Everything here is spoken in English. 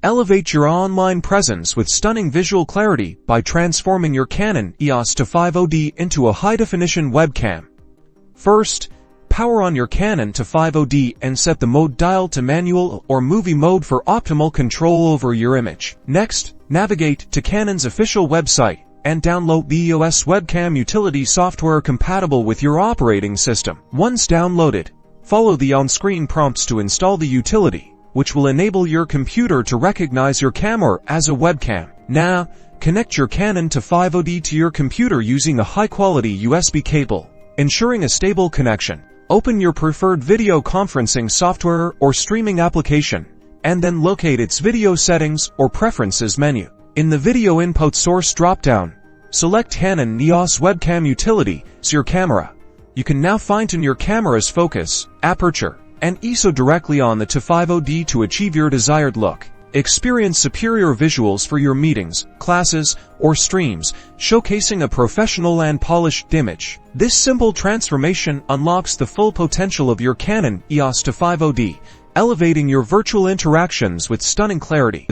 Elevate your online presence with stunning visual clarity by transforming your Canon EOS 250d into a high-definition webcam. First, power on your Canon 250d and set the mode dial to manual or movie mode for optimal control over your image. Next, navigate to Canon's official website and download the EOS webcam utility software compatible with your operating system. Once downloaded, follow the on-screen prompts to install the utility, which will enable your computer to recognize your camera as a webcam. Now, connect your Canon 250d to your computer using a high-quality USB cable, ensuring a stable connection. Open your preferred video conferencing software or streaming application, and then locate its video settings or preferences menu. In the video input source dropdown, select Canon Eos webcam utility as your camera. You can now fine-tune your camera's focus, aperture, and ISO directly on the 250d to achieve your desired look. Experience superior visuals for your meetings, classes, or streams, showcasing a professional and polished image. This simple transformation unlocks the full potential of your Canon EOS 250d, elevating your virtual interactions with stunning clarity.